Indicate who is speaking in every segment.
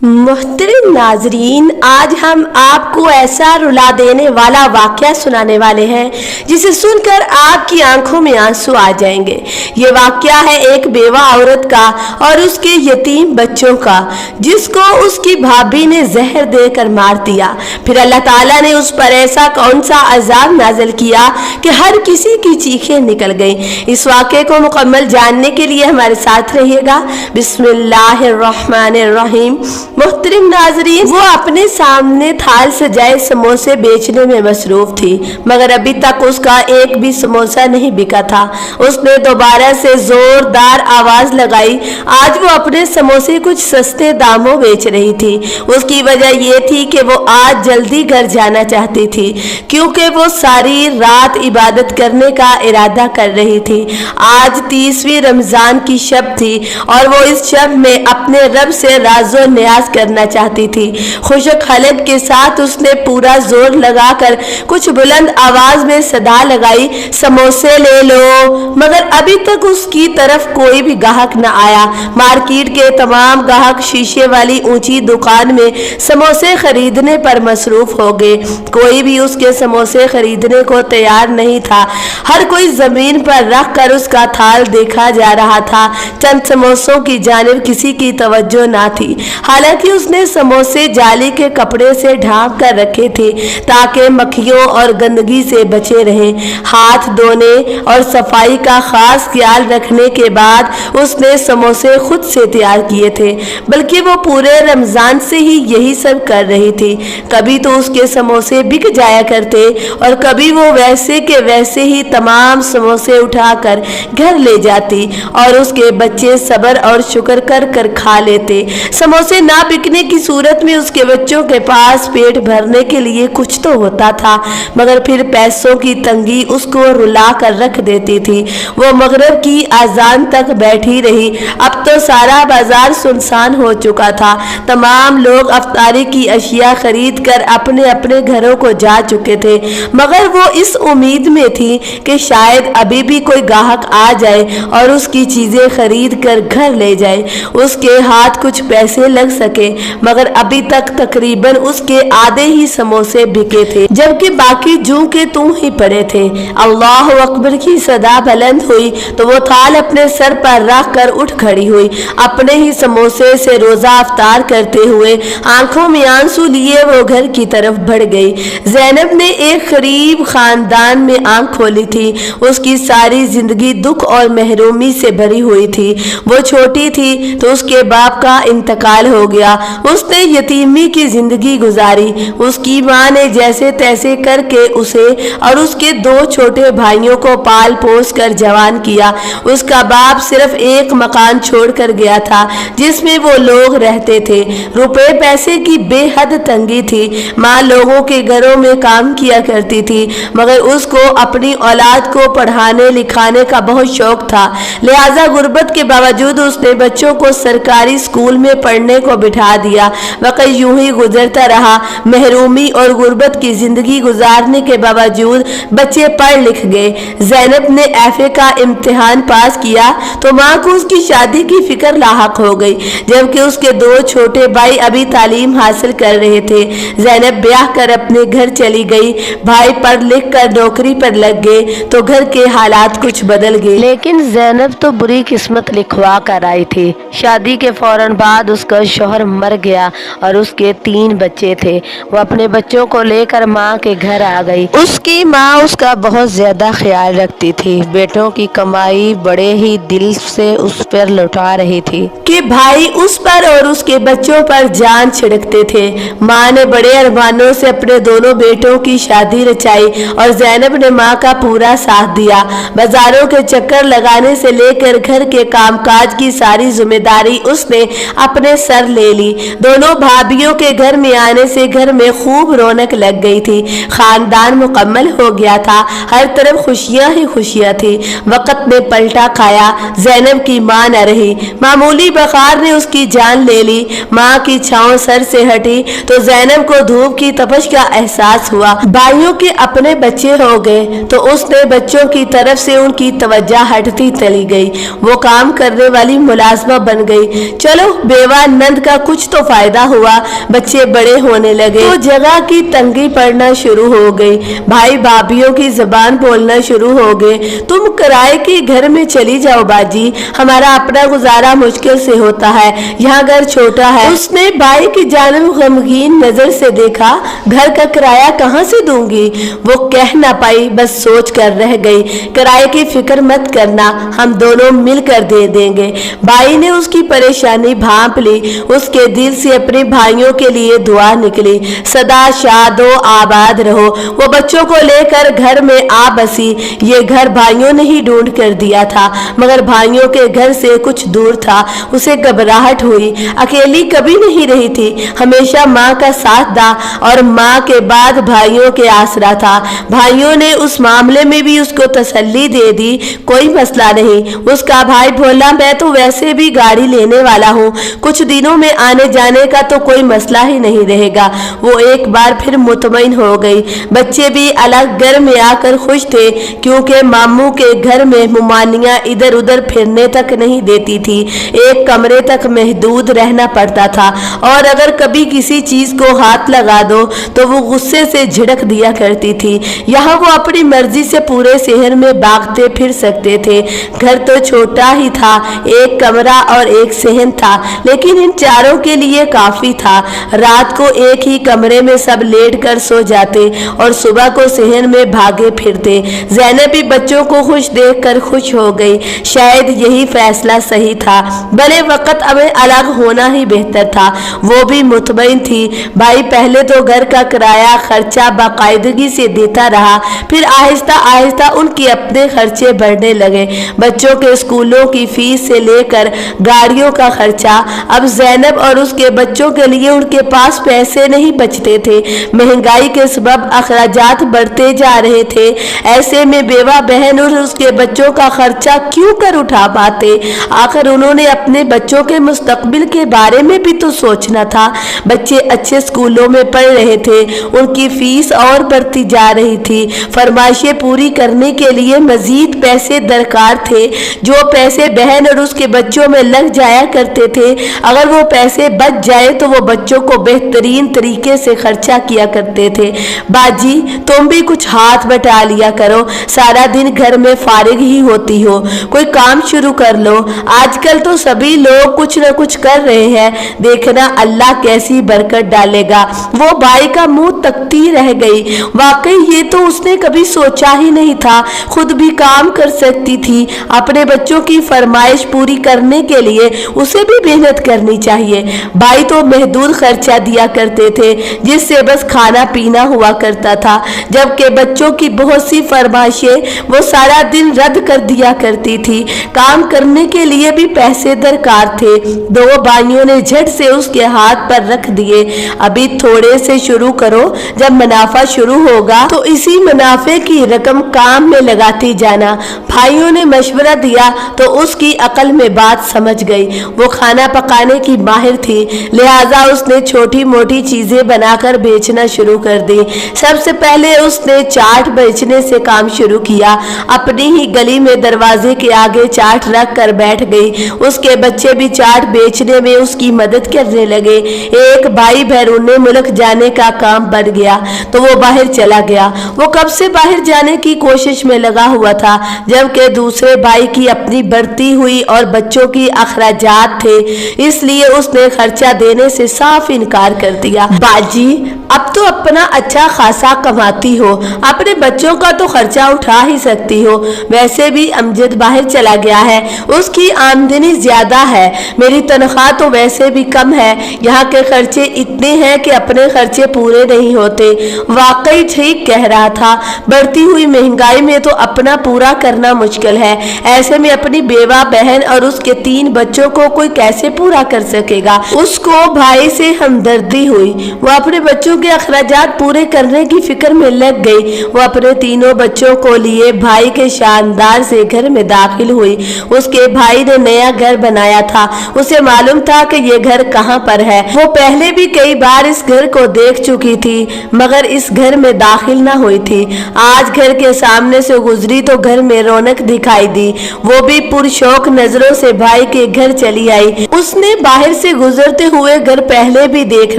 Speaker 1: محتरम नाजरीन, आज हम आपको ऐसा रुला देने वाला वाक़या सुनाने वाले हैं जिसे सुनकर आपकी आंखों में आंसू आ जाएंगे। ये वाक़या है एक बेवा औरत का और उसके यतीम बच्चों का, जिसको उसकी भाभी ने जहर देकर मार दिया। फिर अल्लाह ताला ने उस पर ऐसा कौन सा अजाब नाज़िल किया कि हर किसी की चीखें निकल गईं। इस वाक़े को मुकम्मल जानने के लिए हमारे साथ रहिएगा। बिस्मिल्लाहिर्रहमानिर्रहीम। मोहतरम नाजरीन, वो अपने सामने थाल सजाए समोसे बेचने में मसरूफ थी, मगर अभी तक उसका एक भी समोसा नहीं बिका था। उसने दोबारा से जोरदार आवाज लगाई। आज वो अपने समोसे कुछ सस्ते दामों बेच रही थी। उसकी वजह ये थी कि वो आज जल्दी घर जाना चाहती थी, क्योंकि वो सारी रात इबादत करने का इरादा कर रही थी। आज 30वीं रमजान की शब थी और वो इस शब में अपने रब से राज़ो न्याज करना चाहती थी। खुशक हलक के साथ उसने पूरा जोर लगाकर कुछ बुलंद आवाज में सदा लगाई, समोसे ले लो। मगर अभी तक उसकी तरफ कोई भी गाहक न आया। मार्केट के तमाम गाहक शीशे वाली ऊंची दुकान में समोसे खरीदने पर मसरूफ हो गए। कोई भी उसके समोसे खरीदने को तैयार नहीं था। हर कोई जमीन पर रख कर उसका थाल देखा जा रहा था। चंद समोसों की जानिब किसी की तवज्जो ना थी। हालांकि उसने समोसे जाली के कपड़े से ढांक कर रखे थे ताकि मक्खियों और गंदगी से बचे रहें। हाथ धोने और सफाई का खास ख्याल रखने के बाद उसने समोसे खुद से तैयार किए थे, बल्कि वो पूरे रमजान से ही यही सब कर रही थी। कभी तो उसके समोसे बिक जाया करते और कभी वो वैसे के वैसे ही तमाम समोसे उठाकर घर ले जाती और उसके बच्चे सब्र और शुक्र कर कर खा लेते। समोसे ना बिकने की सूरत में उसके बच्चों के पास पेट भरने के लिए कुछ तो होता था, मगर फिर पैसों की तंगी उसको रुला कर रख देती थी। वो मगरिब की अजान तक बैठी रही। अब तो सारा बाजार सुनसान हो चुका था। तमाम लोग अफ्तारी की अशिया खरीद कर अपने अपने घरों को जा चुके थे, मगर वो इस उम्मीद में थी कि शायद अभी भी कोई गाहक आ जाए और उसकी चीजें खरीद कर घर ले जाए, उसके हाथ कुछ पैसे लग सके। मगर अभी तक तकरीबन उसके आधे ही समोसे बिके थे, जबकि बाकी जूं के तू ही पड़े थे। अल्लाह अकबर की सदा बुलंद हुई तो वो थाल अपने सर पर रख कर उठ खड़ी हुई। अपने ही समोसे से रोजा अफ्तार करते हुए आंखों में आंसू लिए वो घर की तरफ बढ़ गई। ज़ैनब ने एक गरीब खानदान में आंख खोली थी। उसकी सारी जिंदगी दुख और महरूमी से भरी हुई थी। वो छोटी थी तो उसके बाप का इंतकाल हो गया। उसने यतीमी की जिंदगी गुजारी। उसकी माँ ने जैसे तैसे करके उसे और उसके दो छोटे भाइयों को पाल पोस कर जवान किया। उसका बाप सिर्फ एक मकान छोड़कर गया था जिसमें वो लोग रहते थे। रुपए पैसे की बेहद तंगी थी। माँ लोगों के घरों में काम किया करती थी, मगर उसको अपनी औलाद को पढ़ाने लिखाने का बहुत शौक था। लिहाजा गुर्बत के बावजूद उसने बच्चों को सरकारी स्कूल में पढ़ने को बिठा दिया। वक्त यूं ही गुजरता रहा। महरूमी और गुर्बत की जिंदगी गुजारने के बावजूद बच्चे पढ़ लिख गए। ज़ैनब ने एफए का इम्तिहान पास किया तो माँ को उसकी शादी की फिक्र लाहक हो गई, जबकि उसके दो छोटे भाई अभी तालीम हासिल कर रहे थे। ज़ैनब ब्याह कर अपने घर चली गई। भाई पढ़ लिख कर नौकरी पर लग गए तो घर के हालात कुछ बदल गए। लेकिन ज़ैनब तो बुरी किस्मत लिखवा कर आई थी। शादी के फौरन बाद उसका शौहर मर गया और उसके 3 बच्चे थे। वो अपने बच्चों को लेकर माँ के घर आ गई। उसकी माँ उसका बहुत ज्यादा ख्याल रखती थी। बेटों की कमाई बड़े ही दिल से उस पर लौटा रही थी कि भाई उस पर और उसके बच्चों पर जान छिड़कते थे। माँ ने बड़े अरमानों से अपने दोनों बेटों की शादी रचाई और ज़ैनब ने माँ का पूरा साथ दिया। बाजारों के चक्कर लगाने से लेकर घर के कामकाज की सारी जिम्मेदारी उसने अपने सर ले ली। दोनों भाभियों के घर में आने से घर में खूब रौनक लग गई थी। खानदान मुकम्मल हो गया था। हर तरफ खुशियां ही खुशियां थी। वक्त ने पलटा खाया। ज़ैनब की माँ न रही। मामूली बुखार ने उसकी जान ले ली। माँ की छांव सर से हटी तो ज़ैनब को धूप की तपश का एहसास हुआ। भाइयों के अपने बच्चे हो गए तो उसने बच्चों की तरफ से उनकी तवज्जो हटती चली गई। वो काम करने वाली मुलाजमा बन गई। चलो बेवा नंद का का कुछ तो फायदा हुआ, बच्चे बड़े होने लगे तो जगह की तंगी पड़ना शुरू हो गई। भाई भाभीियों की जबान बोलना शुरू हो गए। तुम किराए के घर में चली जाओ बाजी, हमारा अपना गुजारा मुश्किल से होता है, यहाँ घर छोटा है। उसने भाई की जानिब गमगीन नजर से देखा। घर का किराया कहाँ से दूंगी? वो कह ना पाई, बस सोच कर रह गई। किराए की फिक्र मत करना, हम दोनों मिलकर दे देंगे। भाई ने उसकी परेशानी भांप ली। उसके दिल से अपने भाइयों के लिए दुआ निकली, सदा शादो आबाद रहो। वो बच्चों को लेकर घर में आ बसी। ये घर भाइयों ने ही ढूंढ कर दिया था, मगर भाइयों के घर से कुछ दूर था। उसे घबराहट हुई। अकेली कभी नहीं रही थी, हमेशा माँ का साथ था और माँ के बाद भाइयों के आसरा था। भाइयों ने उस मामले में भी उसको तसल्ली दे दी, कोई मसला नहीं। उसका भाई बोला, मैं तो वैसे भी गाड़ी लेने वाला हूँ, कुछ दिनों में आने जाने का तो कोई मसला ही नहीं रहेगा। वो एक बार फिर मुतमईन हो गई। बच्चे भी अलग घर में आकर खुश थे, क्योंकि मामू के घर में मुमानियाँ इधर उधर फिरने तक नहीं देती थी। एक कमरे तक महदूद रहना पड़ता था और अगर कभी किसी चीज को हाथ लगा दो तो वो गुस्से से झिड़क दिया करती थी। यहाँ वो अपनी मर्जी से पूरे शहर में भागते फिर सकते थे। घर तो छोटा ही था, एक कमरा और एक सहन था, लेकिन इन चारों के लिए काफी था। रात को एक ही कमरे में सब लेट कर सो जाते और सुबह को सहन में भागे फिरते। ज़ैनब भी बच्चों को खुश देख कर खुश हो गई। शायद यही फैसला सही था, भले वक्त हमें अलग होना ही बेहतर था। वो भी मुतमईन थी। भाई पहले तो घर का किराया खर्चा बाकायदगी से देता रहा, फिर आहिस्ता आहिस्ता उनके अपने खर्चे बढ़ने लगे। बच्चों के स्कूलों की फीस से लेकर गाड़ियों का खर्चा। अब ज़ैनब और उसके बच्चों के लिए उनके पास पैसे नहीं बचते थे। महंगाई के सबब अखराजात बढ़ते जा रहे थे। ऐसे में बेवा बहन और उसके बच्चों का खर्चा क्यों कर उठा पाते? आखिर उन्होंने अपने बच्चों के मुस्तकबिल के बारे में भी तो सोचना था। बच्चे अच्छे स्कूलों में पढ़ रहे थे, उनकी फीस और बढ़ती जा रही थी। फरमाइशें पूरी करने के लिए मजीद पैसे दरकार थे। जो पैसे बहन और उसके बच्चों में लग जाया करते थे, अगर वो पैसे बच जाए तो वो बच्चों को बेहतरीन तरीके से खर्चा किया करते थे। बाजी, तुम भी कुछ हाथ बटा लिया करो, सारा दिन घर में फारिग ही होती हो, कोई काम शुरू कर लो। आजकल तो सभी लोग कुछ न कुछ कर रहे हैं, देखना अल्लाह कैसी बरकत डालेगा। वो भाई का मुंह तकती रह गई। वाकई ये तो उसने कभी सोचा ही नहीं था। खुद भी काम कर सकती थी। अपने बच्चों की फरमाइश पूरी करने के लिए उसे भी मेहनत करनी चाहिए। भाई तो महदूद खर्चा दिया करते थे, जिससे बस खाना पीना हुआ करता था, जबकि बच्चों की बहुत सी फरमाइशें वो सारा दिन रद्द कर दिया करती थी। काम करने के लिए भी पैसे दरकार थे। दो भाइयों ने झट से उसके हाथ पर रख दिए। अभी थोड़े से शुरू करो, जब मुनाफा शुरू होगा तो इसी मुनाफे की रकम काम में लगाती जाना। भाइयों ने मशवरा दिया तो उसकी अकल में बात समझ गई। वो खाना पकाने की माहिर थी, लिहाजा उसने छोटी मोटी चीजें बनाकर बेचना शुरू कर दी। सबसे पहले उसने चाट बेचने से काम शुरू किया। अपनी ही गली में दरवाजे के आगे चाट रख कर बैठ गई। उसके बच्चे भी चाट बेचने में उसकी मदद करने लगे। एक भाई बैरून मुल्क जाने का काम बढ़ गया तो वो बाहर चला गया। वो कब से बाहर जाने की कोशिश में लगा हुआ था, जबकि दूसरे भाई की अपनी बढ़ती हुई और बच्चों की अखराजात थे, इसलिए उसने खर्चा देने से साफ इनकार कर दिया। बाजी, अब तो अपना अच्छा खासा कमाती हो, अपने बच्चों का तो खर्चा उठा ही सकती हो। वैसे भी अमजद बाहर चला गया है, उसकी आमदनी ज्यादा है, मेरी तनख्वाह तो वैसे भी कम है। यहाँ के खर्चे इतने हैं कि अपने खर्चे पूरे नहीं होते। वाकई ठीक कह रहा था, बढ़ती हुई महंगाई में तो अपना पूरा करना मुश्किल है। ऐसे में अपनी बेवा बहन और उसके 3 बच्चों को कोई कैसे पूरा कर सकेगा? उसको भाई से हमदर्दी हुई। वो अपने बच्चों बच्चों के अखराजात पूरे करने की फिक्र में लग गई। वो अपने तीनों बच्चों को लिए भाई के शानदार से घर में दाखिल हुई। उसके भाई ने नया घर बनाया था, उसे मालूम था कि ये घर कहाँ पर है। वो पहले भी कई बार इस घर को देख चुकी थी मगर इस घर में दाखिल न हुई थी। आज घर के सामने से गुजरी तो घर में रौनक दिखाई दी। वो भी पुरशौक नजरों से भाई के घर चली आई। उसने बाहर से गुजरते हुए घर पहले भी देख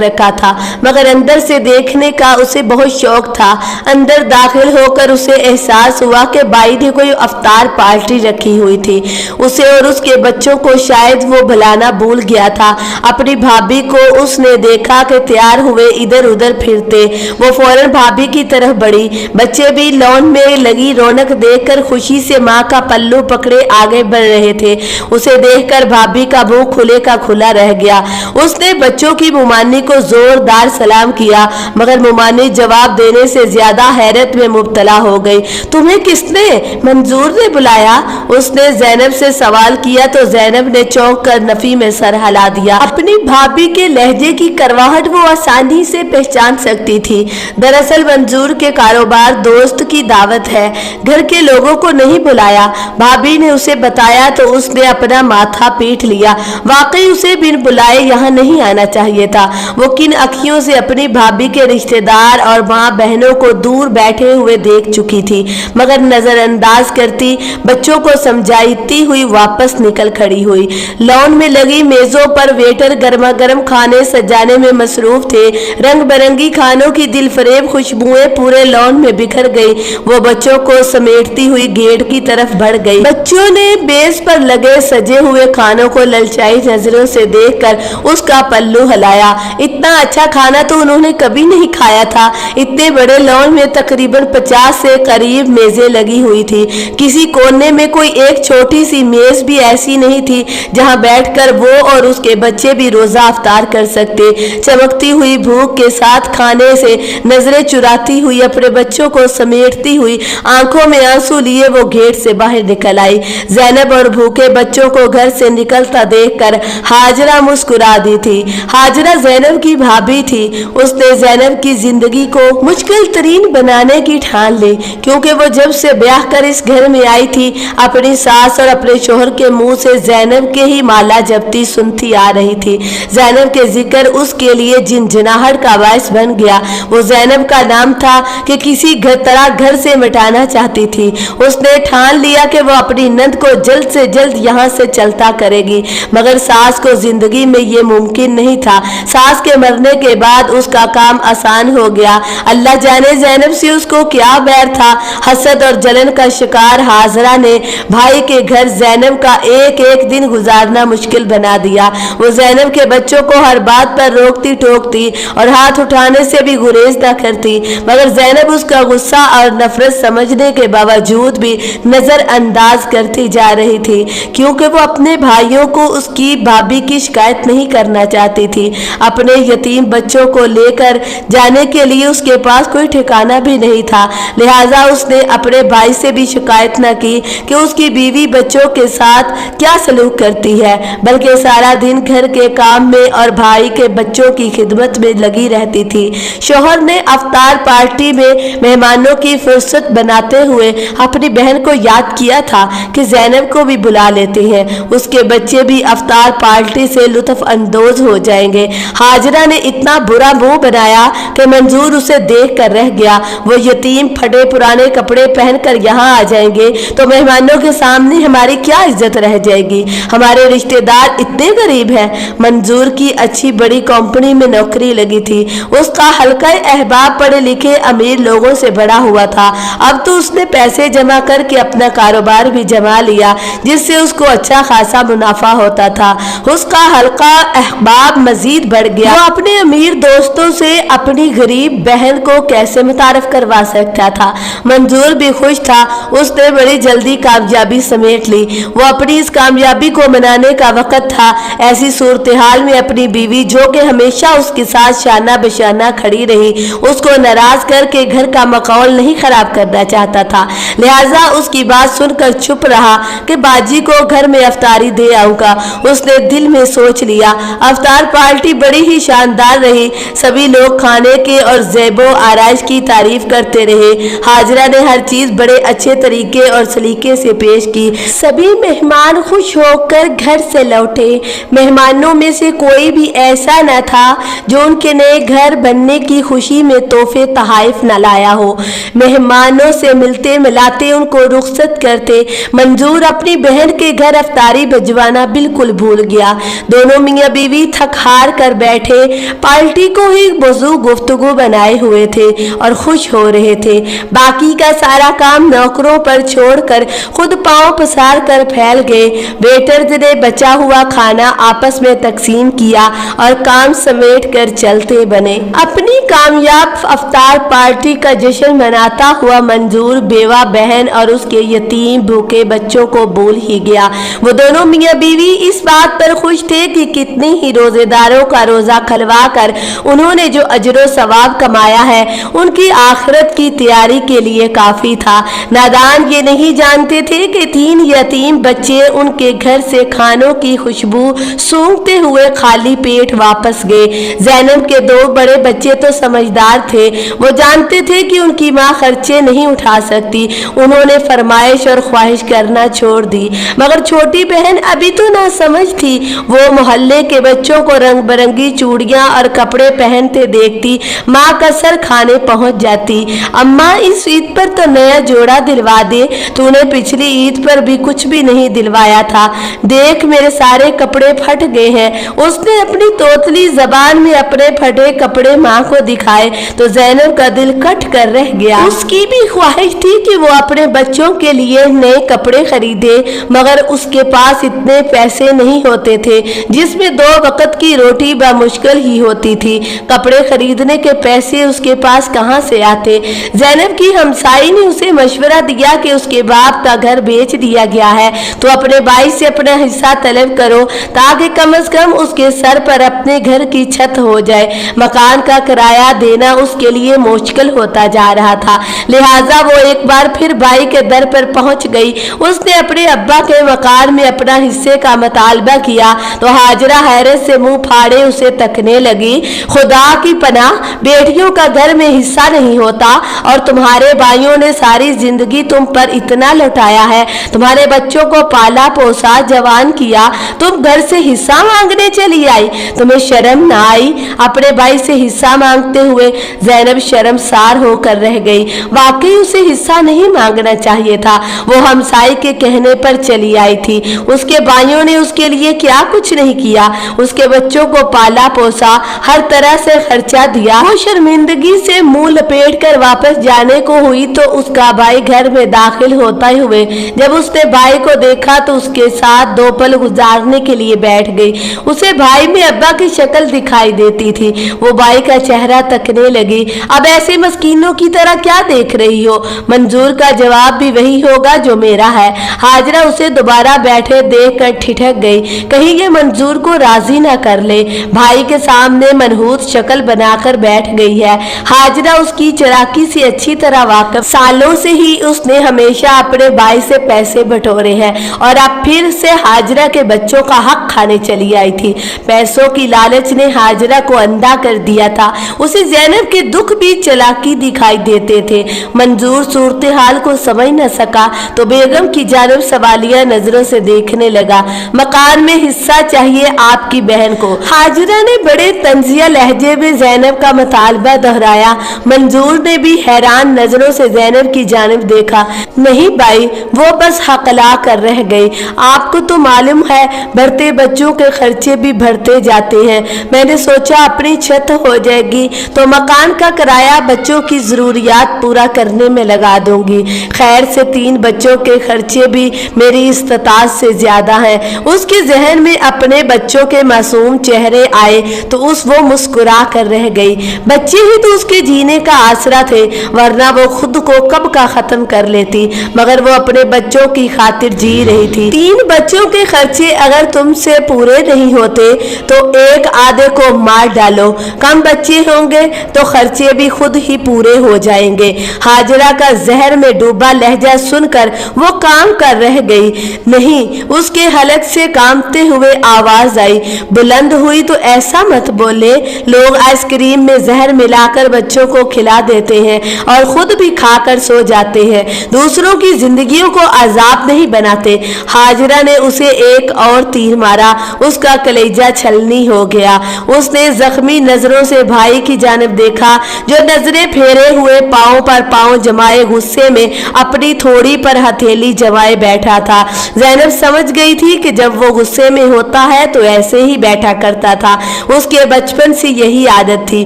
Speaker 1: रखा था मगर अंदर से देखने का उसे बहुत शौक था। अंदर दाखिल होकर उसे एहसास हुआ कि भाई ने कोई अफ्तार पार्टी रखी हुई थी। उसे और उसके बच्चों को शायद वो बुलाना भूल गया था। अपनी भाभी को उसने देखा कि तैयार हुए इधर उधर फिरते। वो फौरन भाभी की तरफ बढ़ी। बच्चे भी लॉन में लगी रौनक देखकर खुशी से माँ का पल्लू पकड़े आगे बढ़ रहे थे। उसे देखकर भाभी का मुंह खुले का खुला रह गया। उसने बच्चों की मुमानी को जोरदार सलाम किया मगर मुमानी जवाब देने से ज्यादा हैरत में मुब्तला हो गई। तुम्हें किसने, मंजूर ने बुलाया? उसने जैनब से सवाल किया तो जैनब ने चौंक कर नफी में सर हिला दिया। अपनी भाभी के लहजे की करवाहट वो आसानी से पहचान सकती थी। दरअसल मंजूर के कारोबार दोस्त की दावत है, घर के लोगों को नहीं बुलाया। भाभी ने उसे बताया तो उसने अपना माथा पीट लिया। वाकई उसे बिन बुलाए यहाँ नहीं आना चाहिए था। वो किन अखियों से अपनी भाभी के रिश्तेदार और माँ बहनों को दूर बैठे हुए देख चुकी थी मगर नजरअंदाज करती बच्चों को समझाती हुई वापस निकल खड़ी हुई। लॉन में लगी मेजों पर वेटर गर्मा गर्म खाने सजाने में मसरूफ थे। रंग बिरंगी खानों की दिलफरेब खुशबुएं पूरे लॉन में बिखर गई। वो बच्चों को समेटती हुई गेट की तरफ बढ़ गई। बच्चों ने बेस पर लगे सजे हुए खानों को ललचाई नजरों से देखकर उसका पल्लू हिलाया। इतना अच्छा खाना तो उन्होंने कभी नहीं खाया था। इतने बड़े लॉन में तकरीबन 50 से करीब मेजें लगी हुई थी। किसी कोने में कोई एक छोटी सी मेज भी ऐसी नहीं थी जहां बैठकर वो और उसके बच्चे भी रोजा अफ्तार कर सकते। चमकती हुई भूख के साथ खाने से नजरें चुराती हुई अपने बच्चों को समेटती हुई आंखों में आंसू लिए वो गेट से बाहर निकल आई। जैनब और भूखे बच्चों को घर से निकलता देखकर हाजरा मुस्कुरा दी थी। हाजरा जैनब की भाभी थी। उसने जैनब की जिंदगी को मुश्किल तरीन बनाने की ठान ली क्योंकि वो जब से ब्याह कर इस घर में आई थी अपनी सास और अपने शोहर के मुंह से जैनब के ही माला जपती सुनती आ रही थी। जैनब के जिक्र उसके लिए झिनझिनाहट का बायस बन गया। वो जैनब का नाम था कि किसी तरह घर से मिटाना चाहती थी। उसने ठान लिया कि वो अपनी नंद को जल्द से जल्द यहाँ से चलता करेगी मगर सास को जिंदगी में ये मुमकिन नहीं था। सास के मरने के बाद उसका काम आसान हो गया। अल्लाह जाने जैनब से उसको क्या बैर था। हसद और जलन का शिकार हाजरा ने भाई के घर जैनब का एक एक दिन गुजारना मुश्किल बना दिया। वो जैनब के बच्चों को हर बात पर रोकती टोकती और हाथ उठाने से भी गुरेज न करती मगर जैनब उसका गुस्सा और नफरत समझने के बावजूद भी नजरअंदाज करती जा रही थी क्योंकि वो अपने भाइयों को उसकी भाभी की शिकायत नहीं करना चाहती थी। अपने यतीम बच्चों को लेकर जाने के लिए उसके पास कोई ठिकाना भी नहीं था। लिहाजा उसने अपने भाई से भी शिकायत न की कि उसकी बीवी बच्चों के साथ क्या सलूक करती है बल्कि सारा दिन घर के काम में और भाई के बच्चों की खिदमत में लगी रहती थी। शोहर ने अफ्तार पार्टी में मेहमानों की फुर्सत बनाते हुए अपनी बहन को याद किया था कि जैनब को भी बुला लेते हैं, उसके बच्चे भी अफ्तार पार्टी से लुत्फ अंदोज हो जाएंगे। हाजरा ने इतना बुरा मुंह बनाया कि मंजूर उसे देख कर रह गया। वो यतीम फटे पुराने कपड़े पहनकर यहाँ आ जाएंगे तो मेहमानों के सामने हमारी क्या इज्जत रह जाएगी। हमारे रिश्तेदार इतने गरीब हैं। मंजूर की अच्छी बड़ी कंपनी में नौकरी लगी थी। उसका हल्का अहबाब पढ़े लिखे अमीर लोगों से बड़ा हुआ था। अब तो उसने पैसे जमा करके अपना कारोबार भी जमा लिया जिससे उसको अच्छा खासा मुनाफा होता था। उसका हल्का अहबाब मजीद बढ़ गया। वो अपने अमीर दोस्तों से अपनी गरीब बहन को कैसे मुतारफ करवा सकता था। मंजूर भी खुश था। उसने बड़ी जल्दी कामयाबी समेट ली। वो अपनी इस कामयाबी को मनाने का वक्त था। ऐसी सूरत हाल में अपनी बीवी जो कि हमेशा उसके साथ शाना बशाना खड़ी रही उसको नाराज करके घर का माहौल नहीं खराब करना चाहता था। लिहाजा उसकी बात सुनकर चुप रहा कि बाजी को घर में अफ्तारी दे आऊंगा। उसने दिल में सोच लिया। अफ्तार पार्टी बड़ी ही शानदार रही। सभी लोग खाने के और ज़ेबो आराइश की तारीफ करते रहे। हाजरा ने हर चीज बड़े अच्छे तरीके और सलीके से पेश की। सभी मेहमान खुश होकर घर से लौटे। मेहमानों में से कोई भी ऐसा न था जो उनके नए घर बनने की खुशी में तोहफे तहाइफ न लाया हो। मेहमानों से मिलते मिलाते उनको रुखसत करते मंजूर अपनी बहन के घर अफ्तारी भिजवाना बिल्कुल भूल गया। दोनों मियाँ बीवी थक हार कर बैठे पार्टी को ही मौजू गुफ्तगू बनाए हुए थे और खुश हो रहे थे। बाकी का सारा काम नौकरों पर छोड़कर खुद पांव पसार कर फैल गए। वेटर्स ने बचा हुआ खाना आपस में तकसीम किया और काम समेट कर चलते बने। अपनी कामयाब अफ्तार पार्टी का जश्न मनाता हुआ मंजूर बेवा बहन और उसके यतीम भूखे बच्चों को भूल ही गया। वो दोनों मियाँ बीवी इस बात पर खुश थे कि कितने ही रोजेदारों का रोजा खलवा कर उन्होंने जो अजरो सवाब कमाया है उनकी आखिरत की तैयारी के लिए काफी था। नादान ये नहीं जानते थे कि 3 यतीम बच्चे उनके घर से खानों की खुशबू सूंघते हुए खाली पेट वापस गए। ज़ैनब के 2 बड़े बच्चे तो समझदार थे, वो जानते थे कि उनकी माँ खर्चे नहीं उठा सकती। उन्होंने फरमाइश और ख्वाहिश करना छोड़ दी। मगर छोटी बहन अभी तो ना समझ थी। वो मोहल्ले के बच्चों को रंग बिरंगी चूड़ियाँ और कपड़े पहनते देखती माँ का सर खाने पहुँच जाती। अम्मा इस ईद पर तो नया जोड़ा दिलवा दे, तूने पिछली ईद पर भी कुछ भी नहीं दिलवाया था। देख मेरे सारे कपड़े फट गए हैं। उसने अपनी तोतली जबान में अपने फटे कपड़े माँ को दिखाए तो ज़ैनब का दिल कट कर रह गया। उसकी भी ख्वाहिश थी कि वो अपने बच्चों के लिए नए कपड़े खरीदे, मगर उसके पास इतने पैसे नहीं होते थे जिसमें 2 वक्त की रोटी बामुश्किल ही होती थी। कपड़े खरीदने के पैसे उसके पास कहाँ से आते। ज़ैनब की हमसाई ने उसे मशवरा दिया कि उसके बाप का घर बेच दिया गया है तो अपने भाई से अपना हिस्सा तलब करो ताकि कम से कम उसके सर पर अपने घर की छत हो जाए। मकान का किराया देना उसके लिए मुश्किल होता जा रहा था, लिहाजा वो एक बार फिर भाई के दर पर पहुंच गई। उसने अपने अब्बा के मकान में अपना हिस्से का मुतालबा किया तो हाजरा हैरत से मुंह फाड़े उसे तकने लगी। खुदा की पनाह, बेटियों का घर में हिस्सा नहीं होता और तुम्हारे भाइयों ने सारी जिंदगी तुम पर इतना लुटाया है, तुम्हारे बच्चों को पाला पोसा जवान किया, तुम घर से हिस्सा मांगने चली आई। तुम्हें शर्म ना आई अपने भाई से हिस्सा मांगते हुए। ज़ैनब शर्मसार होकर रह गई। वाकई उसे हिस्सा नहीं मांगना चाहिए था। वो हमसाई के कहने पर चली आई थी। उसके भाइयों ने उसके लिए क्या कुछ नहीं किया। उसके बच्चों को पाला पोसा, हर तरह से खर्चा दिया। वो शर्मिंदगी से मुंह लपेट कर वापस जाने को हुई तो उसका भाई घर में दाखिल होते हुए जब उसने भाई को देखा तो उसके साथ 2 पल गुजारने के लिए बैठ गई। उसे भाई में अब्बा की शक्ल दिखाई देती थी। वो भाई का चेहरा तकने लगी। अब ऐसे मस्कीनों की तरह क्या देख रही हो? मंजूर का जवाब भी वही होगा जो मेरा है। हाजरा उसे दोबारा बैठे देख कर ठिठक गई, कहीं ये मंजूर को राजी ना कर ले। भाई के सामने मनहूस शक्ल बनाकर बैठ गई है। हाजरा उसकी चलाकी से अच्छी तरह वाकिफ। सालों से ही उसने हमेशा अपने भाई से पैसे बटोरे हैं और अब फिर से हाजरा के बच्चों का हक खाने चली आई थी। पैसों की लालच ने हाजरा को अंधा कर दिया था। उसे ज़ैनब के दुख भी चलाकी दिखाई देते थे। मंजूर सूरत हाल को समझ न सका तो बेगम की जानिब सवालिया नजरों से देखने लगा। मकान में हिस्सा चाहिए आपकी बहन को। हाजरा ने बड़े तंजिया लहजे में ज़ैनब का मुतालबा दोहराया। मंजूर ने भी हैरान नजरों से ज़ैनब की जानिब देखा। नहीं भाई, वो बस हकला कर रह गई। आपको तो मालूम है बढ़ते बच्चों के खर्चे भी बढ़ते जाते हैं। मैंने सोचा अपनी छत हो जाएगी तो मकान का किराया बच्चों की जरूरियात पूरा करने में लगा दूंगी। खैर से 3 बच्चों के खर्चे भी मेरी इस्तात से ज्यादा हैं। उसके जहन में अपने बच्चों के मासूम चेहरे आए तो वो मुस्कुरा कर रह गई। बच्चे ही तो उसके जीने का आसरा थे, वरना वो खुद को कब का खत्म कर लेती, मगर वो अपने बच्चों की खातिर जी रही थी। 3 बच्चों के खर्चे अगर तुमसे पूरे नहीं होते तो एक आधे को मार डालो। कम बच्चे होंगे तो खर्चे भी खुद ही पूरे हो जाएंगे। हाजरा का जहर में डूबा लहजा सुनकर वो काम कर रह गई। नहीं, उसके हलक से कांपते हुए आवाज आई, बुलंद हुई तो ऐसा मत बोले, लोग आइसक्रीम में जहर मिलाकर बच्चों को खिला देते हैं और खुद भी खाकर सो जाते हैं, दूसरों की जिंदगियों को अजाब नहीं बनाते। हाजिरा ने उसे एक और तीर मारा, उसका कलेजा छलनी हो गया। उसने जख्मी नजरों से भाई की जानिब देखा जो नजरें फेरे हुए पांव पर पांव जमाए गुस्से में अपनी थोड़ी पर हथेली जमाए बैठा था। ज़ैनब समझ गई थी कि जब वो गुस्से में होता है तो ऐसे ही बैठा करता था, उसके बचपन से यही आदत थी।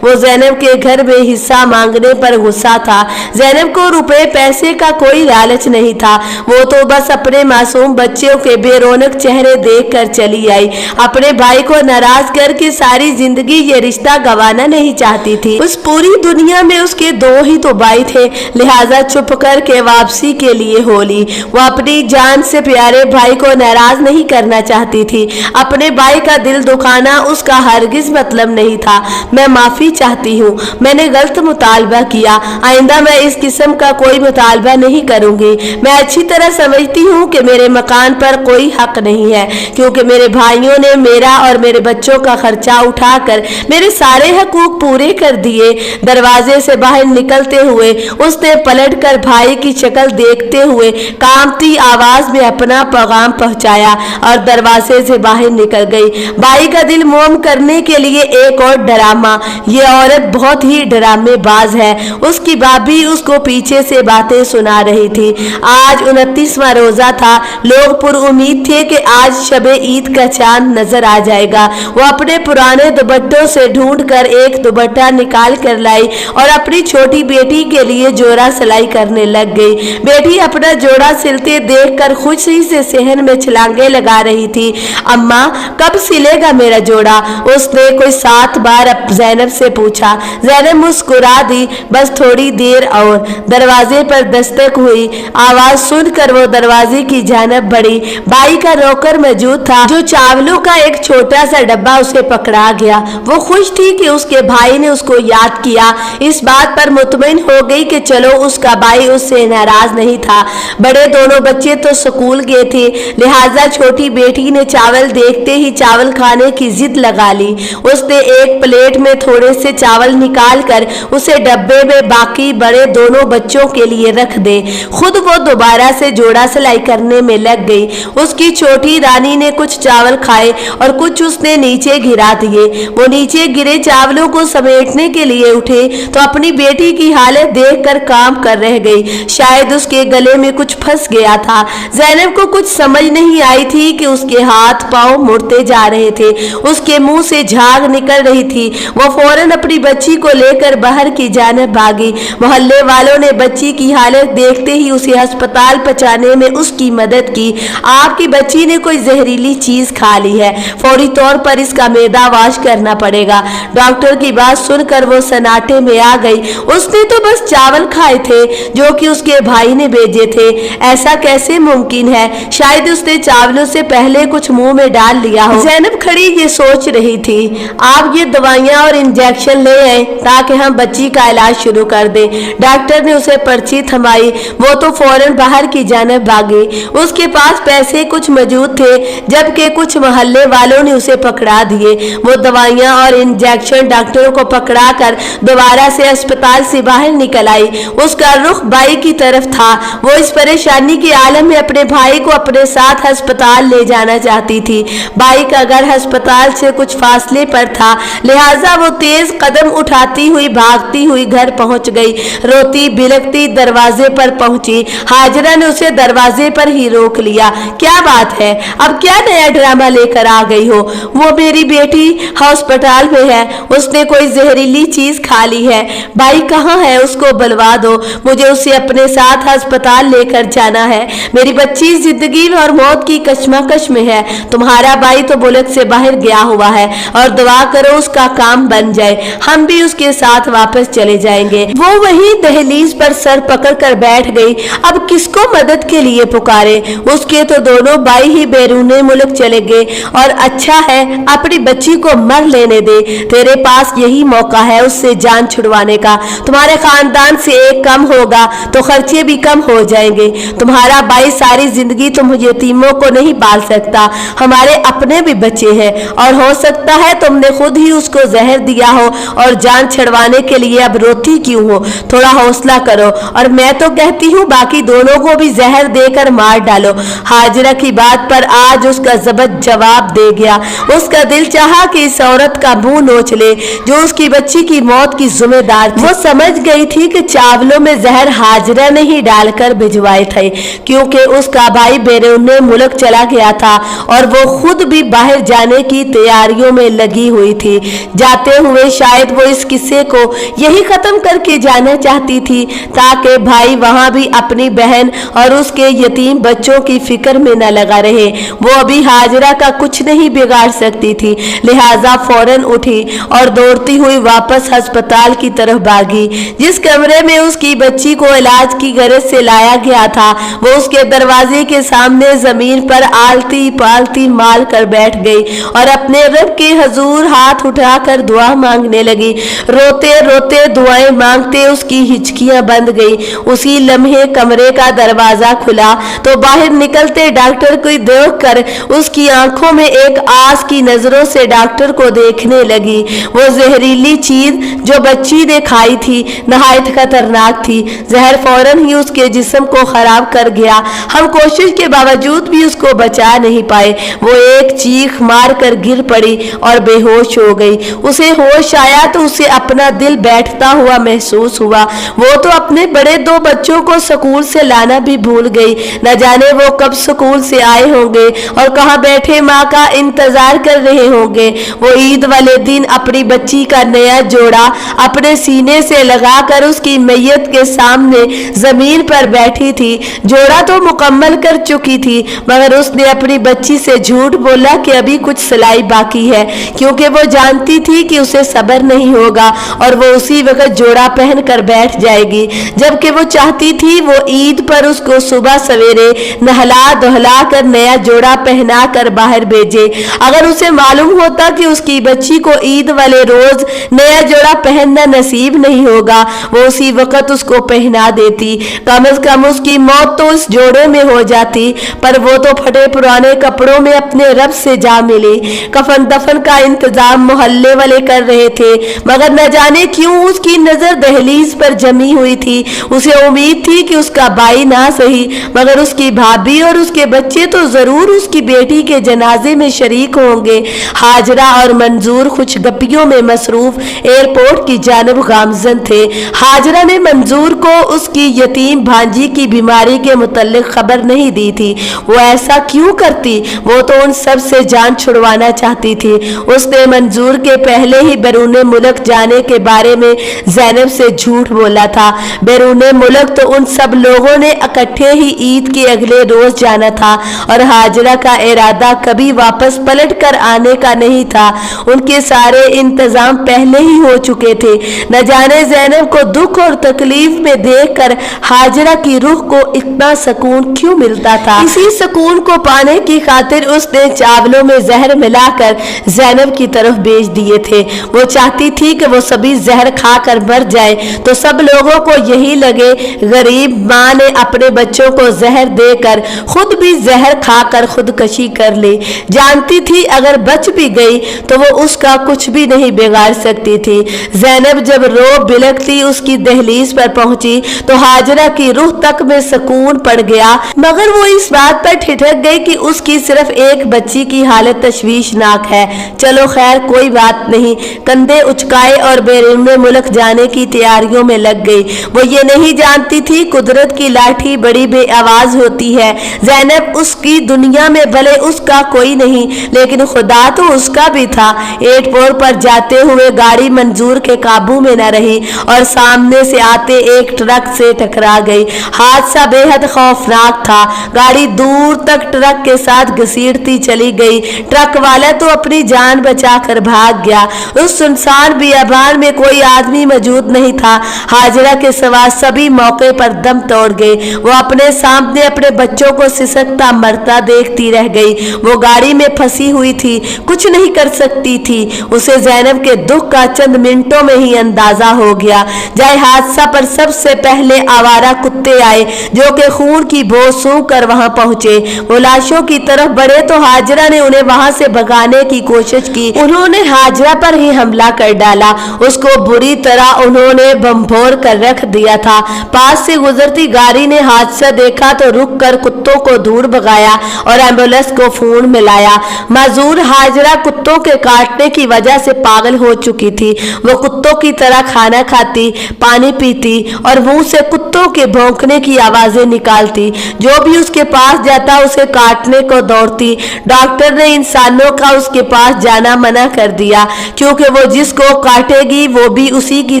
Speaker 1: वो ज़ैनब के घर में हिस्सा मांगने पर गुस्सा था। ज़ैनब को रुपए पैसे का कोई लालच नहीं था, वो तो बस अपने मासूम बच्चों के बेरौनक चेहरे देख कर चली आई। अपने भाई को नाराज करके सारी जिंदगी ये रिश्ता गंवाना नहीं चाहती थी। उस पूरी दुनिया में उसके दो ही तो भाई थे, लिहाजा चुप करके वापसी के लिए होली। वो अपनी जान से प्यारे भाई को नाराज नहीं करना चाहती थी। अपने भाई का दिल दुखाना उसका हरगिज मतलब नहीं था। मैं माफी चाहती हूँ, मैंने गलत मुतालबा किया, आइंदा मैं इस किस्म का कोई मुतालबा नहीं करूंगी। मैं अच्छी तरह समझती हूँ कि मेरे मकान पर कोई हक नहीं है, क्योंकि मेरे भाइयों ने मेरा और मेरे बच्चों का खर्चा उठाकर मेरे सारे हकूक पूरे कर दिए। दरवाजे से बाहर निकलते हुए उसने पलटकर भाई की शक्ल देखते हुए कांपती आवाज में अपना पैगाम पहुंचाया और दरवाजे से बाहर निकल गई। भाई का दिल मोम करने के लिए एक और ड्रामा। ये औरत बहुत ही ड्रामेबाज है। उसकी भाभी उसको पीछे से बातें सुना रही थी। आज 29वां रोजा था। लोग पुरुम्मीद थे कि आज शबे ईद का चांद नजर आ जाएगा। वो अपने पुराने दुपट्टों से ढूंढकर एक दुपट्टा निकाल कर लाई और अपनी छोटी बेटी के लिए जोड़ा सिलाई करने लग गई। बेटी अपना जोड़ा सिलते देखकर खुशी से सहन में छलांगे लगा रही थी। अम्मा कब सिलेगा मेरा जोड़ा? उसने कोई 7 बार ज़ैनब से पूछा। ज़ैनब मुस्कुरा दी, बस थोड़ी देर और। दरवाजे पर दस्तक हुई। आवाज सुनकर वो दरवाजे की जानब बढ़ी। भाई का नौकर मौजूद था जो चावलों का एक छोटा सा डब्बा उसे पकड़ा गया। वो खुश थी कि उसके भाई ने उसको याद किया। इस बात पर मुतमईन हो गई कि चलो उसका भाई उससे नाराज नहीं था। बड़े दोनों बच्चे तो स्कूल गए थे, लिहाजा छोटी बेटी ने चावल देखते ही चावल खाने की जिद लगा ली। उसने एक प्लेट में थोड़े से चावल निकाल कर उसे डब्बे में बाकी बड़े दोनों बच्चों के लिए रख दे। खुद वो दोबारा से जोड़ा सिलाई करने में लग गई। उसकी छोटी रानी ने कुछ चावल खाए और कुछ उसने नीचे गिरा दिए। वो नीचे गिरे चावलों को समेटने के लिए उठे तो अपनी बेटी की हालत देखकर काम कर रह गई। शायद उसके गले में कुछ फंस गया था। ज़ैनब को कुछ समझ नहीं आई थी कि उसके हाथ पांव मुड़ते जा रहे थे, उसके मुंह से झाग निकल रही थी। वो फौरन अपनी बच्ची को लेकर बाहर की जानिब भागी। मोहल्ले वालों ने बच्ची की हालत देखते ही उसे अस्पताल पहुंचाने में उसकी मदद की। आपकी बच्ची ने कोई जहरीली चीज खा ली है, फौरी तौर पर इसका मैदा वाश करना पड़ेगा। डॉक्टर की बात सुनकर वो सन्नाटे में आ गई। उसने तो बस चावल खाए थे जो कि उसके भाई ने भेजे थे। ऐसा कैसे मुमकिन है? शायद उसने चावलों से पहले कुछ मुंह में डाल लिया हो। ज़ैनब खड़ी ये सोच रही थी। आप ये दवाइयाँ और इंजेक्शन ले आए ताकि हम बच्ची का इलाज शुरू कर दें। डॉक्टर ने उसे पर्ची थमाई। वो तो फौरन बाहर की जानिब भागी। उसके पास पैसे कुछ मौजूद थे, जबकि कुछ मोहल्ले वालों ने उसे पकड़ा दिए। वो दवाइयाँ और इंजेक्शन डॉक्टरों को पकड़ा कर दोबारा से अस्पताल से बाहर निकल आई। उसका रुख भाई की तरफ था। वो इस परेशानी के आलम में अपने भाई को अपने साथ अस्पताल ले जाना चाहती थी। भाई का घर अस्पताल से कुछ फासले पर था, लिहाजा वो तेज कदम उठाती हुई भागती हुई घर पहुंच गई। रोती बिलखती दरवाजे पर पहुंची। हाजिरा ने उसे दरवाजे पर ही रोक लिया। क्या बात है? अब क्या नया ड्रामा लेकर आ गई हो? वो मेरी बेटी अस्पताल में है, उसने कोई जहरीली चीज खा ली है। भाई कहाँ है? उसको बुलवा दो, मुझे उसे अपने साथ अस्पताल लेकर जाना है। मेरी बच्ची जिंदगी और मौत की कशमकश में है। तुम्हारा भाई तो मुल्क से बाहर गया हुआ है और दुआ करो उसका काम बन जाए, हम भी उसके साथ वापस चले जाएंगे। वो वहीं दहलीज पर सर पकड़ कर बैठ गई। अब किसको मदद के लिए पुकारे? उसके तो दोनों भाई ही बैरूने मुल्क चले गए और अच्छा है अपनी बच्ची को मर लेने दे। तेरे पास यही मौका है उससे जान छुड़वाने का। तुम्हारे खानदान से एक कम होगा तो खर्चे भी कम हो जाएंगे। तुम्हारा भाई सारी जिंदगी तुम यतीमों को नहीं पाल सकता। हमारे अपने भी बच्चे हैं और हो सकता है तुमने खुद ही उसको को जहर दिया हो और जान छुड़वाने के लिए अब रोती क्यों हो? थोड़ा हौसला करो और मैं तो कहती हूँ बाकी दोनों को भी जहर देकर मार डालो। हाजिरा की बात पर आज उसका ज़ब्त जवाब दे गया। उसका दिल चाहा कि इस औरत का मुंह नोच ले जो उसकी बच्ची की मौत की जिम्मेदार थी। वो समझ गई थी कि चावलों में जहर हाजिरा ने ही डालकर भिजवाए थे, क्योंकि उसका भाई बैरूने मुल्क चला गया था और वो खुद भी बाहर जाने की तैयारियों में लगी हुई थी। जाते हुए शायद वो इस किस्से को यही खत्म करके जाना चाहती थी ताकि भाई वहां भी अपनी बहन और उसके यतीम बच्चों की फिक्र में न लगा रहे। वो अभी हाजिरा का कुछ नहीं बिगाड़ सकती थी, लिहाजा फौरन उठी और दौड़ती हुई वापस अस्पताल की तरफ भागी। जिस कमरे में उसकी बच्ची को इलाज की गरज से लाया गया था वो उसके दरवाजे के सामने जमीन पर आलती पालती मार कर बैठ गई और अपने रब के हजूर हाथ उठाकर दुआ मांगने लगी। रोते रोते दुआएं मांगते उसकी हिचकियां बंद गई। उसी लम्हे कमरे का दरवाजा खुला तो बाहर निकलते डॉक्टर को देखकर उसकी आंखों में एक आस की नजरों से डॉक्टर को देखने लगी। वो जहरीली चीज जो बच्ची ने खाई थी नहायत खतरनाक थी। जहर फौरन ही उसके जिस्म को खराब कर गया। हम कोशिश के बावजूद भी उसको बचा नहीं पाए। वो एक चीख मार कर गिर पड़ी और बेहोश हो गई। उसे होश आया तो उसे अपना दिल बैठता हुआ महसूस हुआ। वो तो अपने बड़े दो बच्चों को स्कूल से लाना भी भूल गई। न जाने वो कब स्कूल से आए होंगे और कहाँ बैठे माँ का इंतजार कर रहे होंगे। वो ईद वाले दिन अपनी बच्ची का नया जोड़ा अपने सीने से लगाकर उसकी मैयत के सामने जमीन पर बैठी थी। जोड़ा तो मुकम्मल कर चुकी थी मगर उसने अपनी बच्ची से झूठ बोला कि अभी कुछ सिलाई बाकी है, क्योंकि वो जानती थी कि उसे सब्र नहीं होगा और वो उसी वक्त जोड़ा पहन कर बैठ जाएगी। जबकि वो चाहती थी वो ईद पर उसको सुबह सवेरे नहला धुला कर नया जोड़ा पहना कर बाहर भेजे। अगर उसे मालूम होता कि उसकी बच्ची को ईद वाले रोज नया जोड़ा पहनना नसीब नहीं होगा वो उसी वक्त उसको पहना देती। कम से कम उसकी मौत तो उस जोड़े में हो जाती, पर वो तो फटे पुराने कपड़ों में अपने रब से जा मिली। कफन दफन का इंतजाम मोहल्ले वाले कर रहे थे मगर न जाने क्यों उसकी नजर दहलीज पर जमी हुई थी। उसे उम्मीद थी कि उसका भाई ना सही मगर उसकी भाभी और उसके बच्चे तो जरूर उसकी बेटी के जनाजे में शरीक होंगे। हाजरा और मंजूर खुशगपियों में मसरूफ एयरपोर्ट की जानिब गामजन थे। हाजरा ने मंजूर को उसकी यतीम भांजी की बीमारी के मुतल्लिक खबर नहीं दी थी। वो ऐसा क्यों करती? वो तो उन सब से जान छुड़वाना चाहती थी। उसने मंजूर के पहले ही बैरूने मुल्क जाने के बारे में ज़ैनब से झूठ बोला था। बैरूने मुल्क तो उन सब लोगों ने इकट्ठे ही ईद के अगले रोज जाना था और हाजरा का इरादा कभी वापस पलट कर आने का नहीं था। उनके सारे इंतजाम पहले ही हो चुके थे। न जाने ज़ैनब को दुख और तकलीफ में देखकर हाजरा की रूह को इतना सुकून क्यों मिलता था। इसी सुकून को पाने की खातिर उसने चावलों में जहर मिलाकर ज़ैनब की तरफ भेज दिए थे। वो चाहती थी कि वो सभी जहर खाकर मर जाए तो सब लोगों को यही लगे गरीब माँ ने अपने बच्चों को जहर देकर खुद भी जहर खाकर खुदकशी कर ले। जानती थी अगर बच भी गई तो वो उसका कुछ भी नहीं बिगाड़ सकती थी। ज़ैनब जब रो बिलखती उसकी दहलीज पर पहुंची तो हाजरा की रूह तक में सुकून पड़ गया, मगर वो इस बात पर ठिठक गई कि उसकी सिर्फ एक बच्ची की हालत तशवीशनाक है। चलो खैर कोई बात नहीं। कंधे उचकाए और बैरूने मुल्क जाने की तैयारियों में लग गई। वो ये नहीं जानती थी कुदरत की लाठी बड़ी बेआवाज होती है। ज़ैनब उसकी दुनिया में भले उसका कोई नहीं लेकिन खुदा तो उसका भी था। एयरपोर्ट पर जाते हुए गाड़ी मंजूर के काबू में न रही और सामने से आते एक ट्रक से टकरा गई। हादसा बेहद खौफनाक था। गाड़ी दूर तक ट्रक के साथ घसीटती चली गई। ट्रक वाला तो अपनी जान बचाकर भाग गया। उस सुनसान बियाबान में कोई आदमी मौजूद नहीं था। हाजरा के सिवा सभी मौके पर दम तोड़ गए। वो अपने सामने अपने बच्चों को सिसकता मरता देखती रह गई। वो गाड़ी में फंसी हुई थी, कुछ नहीं कर सकती थी। उसे ज़ैनब के दुख का चंद मिनटों में ही अंदाजा हो गया। जाए हादसा पर सबसे पहले आवारा कुत्ते आए जो कि खून की बू सूंघ कर वहां पहुंचे। वो लाशों की तरफ बढ़े तो हाजरा ने उन्हें वहां से भगाने की कोशिश की। उन्होंने हाजरा पर ही हमला कर डाला। उसको बुरी तरह उन्होंने बमभोर कर रख दिया था। पास से गुजरती गाड़ी ने हादसा देखा तो रुक कर कुत्तों को दूर भगाया और एम्बुलेंस को फोन मिलाया। माजूर हाजरा कुत्तों के काटने की वजह से पागल हो चुकी थी। वो कुत्तों की तरह खाना खाती, पानी पीती और मुंह से कुत्तों के भौंकने की आवाजें निकालती। जो भी उसके पास जाता उसे काटने को दौड़ती। डॉक्टर ने इंसानों का उसके पास जाना मना कर दिया, क्योंकि वो जिसको काटेगी वो भी उसी की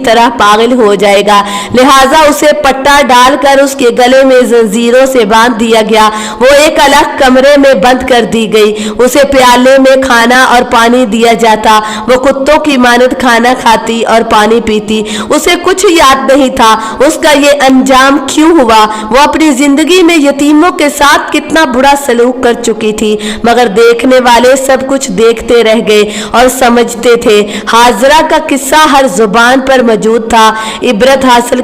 Speaker 1: तरह पागल हो जाएगा। लिहाजा उसे पट्टा डालकर उसके गले में जंजीरों से बांध दिया गया। वो एक अलग कमरे में बंद कर दी गई। उसे प्याले में खाना और पानी दिया जाता। वो कुत्तों की मानद खाना खाती और पानी पीती। उसे कुछ याद नहीं था उसका ये अंजाम क्यों हुआ। वो अपनी जिंदगी में यतीमों के साथ कितना बुरा सलूक कर चुकी थी, मगर देखने वाले सब कुछ देखते रह गए और समझते थे। हाजरा का किस्सा हर जुबान पर मौजूद था। इबरत हासिल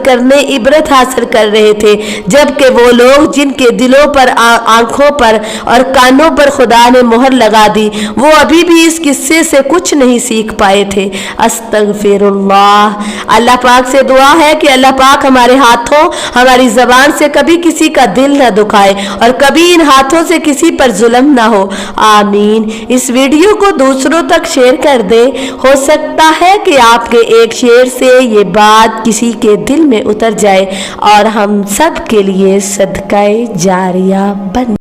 Speaker 1: कर रहे थे, जबकि वो लोग जिनके दिलों पर, आंखों पर और कानों पर खुदा ने मोहर लगा दी, वो अभी भी इस किस्से से कुछ नहीं सीख पाए थे। अस्तगफिरुल्लाह। अल्लाह पाक से दुआ है कि अल्लाह पाक हमारे हाथों, हमारी जबान से कभी किसी का दिल न दुखाए और कभी इन हाथों से किसी पर जुल्म ना हो। आमीन। इस वीडियो को दूसरों तक शेयर कर दे। हो सकता है कि आपके एक शेयर से ये बात किसी के दिल में उतर जाए और हम सब के लिए सदका जारिया बन